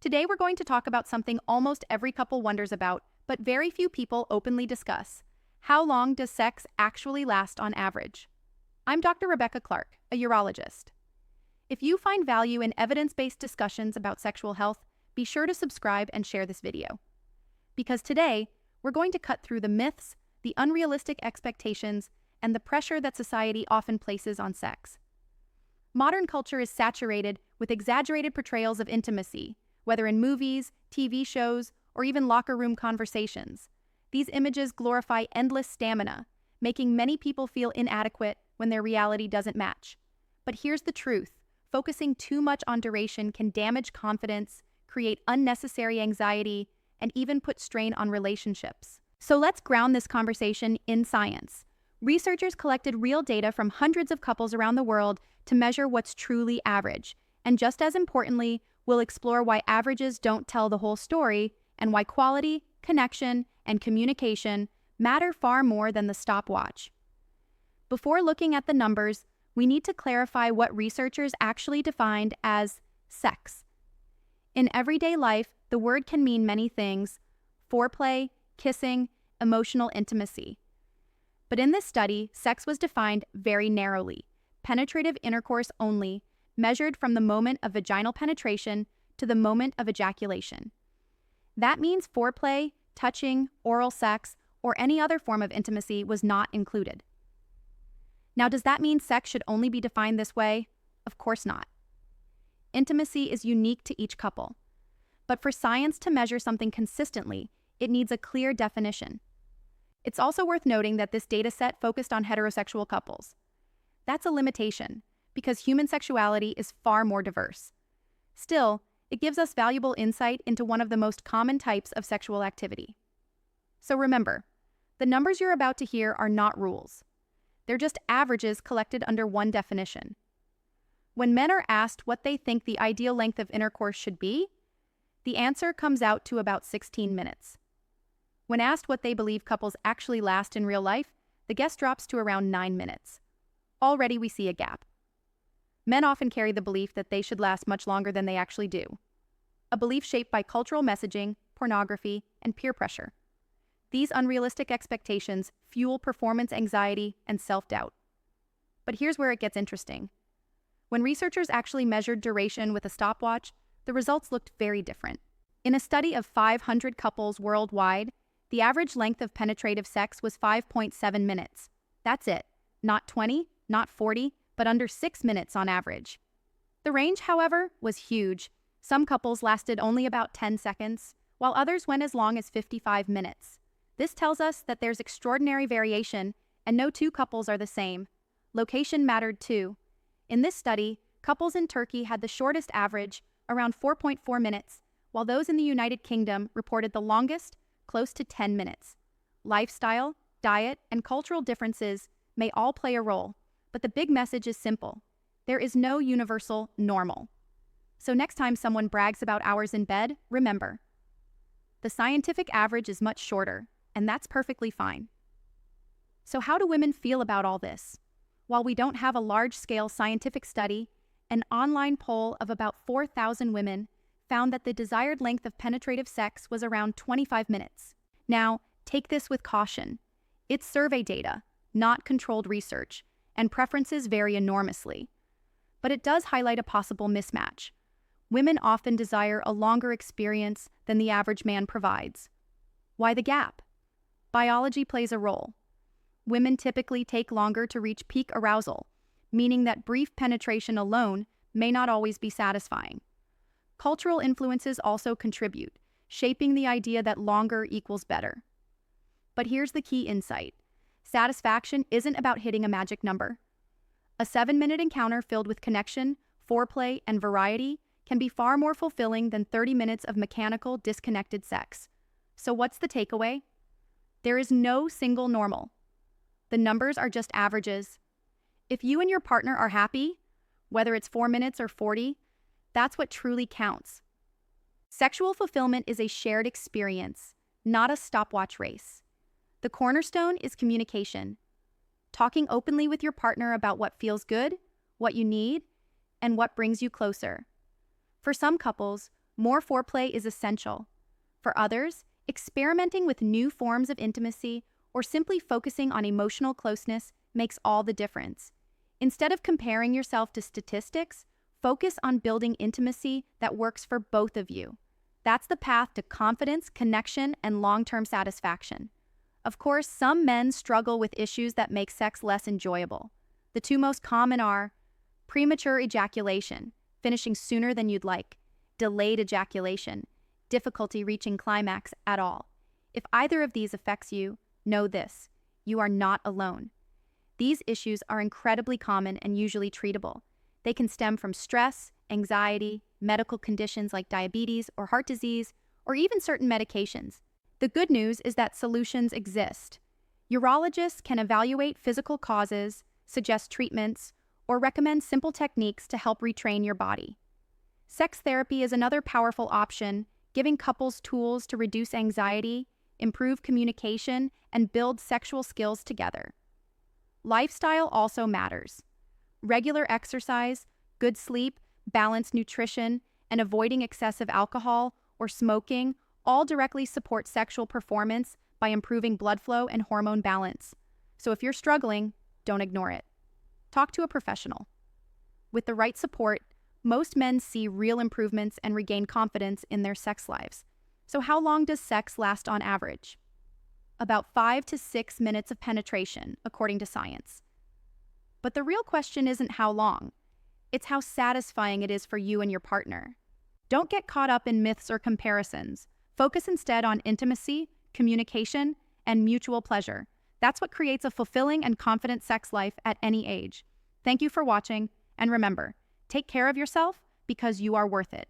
Today we're going to talk about something almost every couple wonders about, but very few people openly discuss. How long does sex actually last on average? I'm Dr. Rebecca Clark, a urologist. If you find value in evidence-based discussions about sexual health, be sure to subscribe and share this video. Because today, we're going to cut through the myths, the unrealistic expectations, and the pressure that society often places on sex. Modern culture is saturated with exaggerated portrayals of intimacy, whether in movies, TV shows, or even locker room conversations. These images glorify endless stamina, making many people feel inadequate when their reality doesn't match. But here's the truth. Focusing too much on duration can damage confidence, create unnecessary anxiety, and even put strain on relationships. So let's ground this conversation in science. Researchers collected real data from hundreds of couples around the world to measure what's truly average. And just as importantly, we'll explore why averages don't tell the whole story and why quality, connection, and communication matter far more than the stopwatch. Before looking at the numbers, we need to clarify what researchers actually defined as sex. In everyday life, the word can mean many things: foreplay, kissing, emotional intimacy. But in this study, sex was defined very narrowly: penetrative intercourse only, measured from the moment of vaginal penetration to the moment of ejaculation. That means foreplay, touching, oral sex, or any other form of intimacy was not included. Now, does that mean sex should only be defined this way? Of course not. Intimacy is unique to each couple. But for science to measure something consistently, it needs a clear definition. It's also worth noting that this dataset focused on heterosexual couples. That's a limitation, because human sexuality is far more diverse. Still, it gives us valuable insight into one of the most common types of sexual activity. So remember, the numbers you're about to hear are not rules. They're just averages collected under one definition. When men are asked what they think the ideal length of intercourse should be, the answer comes out to about 16 minutes. When asked what they believe couples actually last in real life, the guess drops to around 9 minutes. Already we see a gap. Men often carry the belief that they should last much longer than they actually do. A belief shaped by cultural messaging, pornography, and peer pressure. These unrealistic expectations fuel performance anxiety and self-doubt. But here's where it gets interesting. When researchers actually measured duration with a stopwatch, the results looked very different. In a study of 500 couples worldwide, the average length of penetrative sex was 5.7 minutes. That's it. Not 20, not 40, but under 6 minutes on average. The range, however, was huge. Some couples lasted only about 10 seconds, while others went as long as 55 minutes. This tells us that there's extraordinary variation, and no two couples are the same. Location mattered too. In this study, couples in Turkey had the shortest average, around 4.4 minutes, while those in the United Kingdom reported the longest, close to 10 minutes. Lifestyle, diet, and cultural differences may all play a role, but the big message is simple. There is no universal normal. So next time someone brags about hours in bed, remember, the scientific average is much shorter, and that's perfectly fine. So how do women feel about all this? While we don't have a large-scale scientific study, an online poll of about 4,000 women found that the desired length of penetrative sex was around 25 minutes. Now, take this with caution. It's survey data, not controlled research, and preferences vary enormously. But it does highlight a possible mismatch. Women often desire a longer experience than the average man provides. Why the gap? Biology plays a role. Women typically take longer to reach peak arousal, meaning that brief penetration alone may not always be satisfying. Cultural influences also contribute, shaping the idea that longer equals better. But here's the key insight. Satisfaction isn't about hitting a magic number. A 7-minute encounter filled with connection, foreplay, and variety can be far more fulfilling than 30 minutes of mechanical, disconnected sex. So what's the takeaway? There is no single normal. The numbers are just averages. If you and your partner are happy, whether it's 4 minutes or 40, that's what truly counts. Sexual fulfillment is a shared experience, not a stopwatch race. The cornerstone is communication. Talking openly with your partner about what feels good, what you need, and what brings you closer. For some couples, more foreplay is essential. For others, experimenting with new forms of intimacy or simply focusing on emotional closeness makes all the difference. Instead of comparing yourself to statistics, focus on building intimacy that works for both of you. That's the path to confidence, connection, and long-term satisfaction. Of course, some men struggle with issues that make sex less enjoyable. The two most common are premature ejaculation, finishing sooner than you'd like, delayed ejaculation, difficulty reaching climax at all. If either of these affects you, know this: you are not alone. These issues are incredibly common and usually treatable. They can stem from stress, anxiety, medical conditions like diabetes or heart disease, or even certain medications. The good news is that solutions exist. Urologists can evaluate physical causes, suggest treatments, or recommend simple techniques to help retrain your body. Sex therapy is another powerful option, giving couples tools to reduce anxiety, improve communication, and build sexual skills together. Lifestyle also matters. Regular exercise, good sleep, balanced nutrition, and avoiding excessive alcohol or smoking all directly support sexual performance by improving blood flow and hormone balance. So if you're struggling, don't ignore it. Talk to a professional. With the right support, most men see real improvements and regain confidence in their sex lives. So how long does sex last on average? About 5 to 6 minutes of penetration, according to science. But the real question isn't how long. It's how satisfying it is for you and your partner. Don't get caught up in myths or comparisons. Focus instead on intimacy, communication, and mutual pleasure. That's what creates a fulfilling and confident sex life at any age. Thank you for watching, and remember, take care of yourself because you are worth it.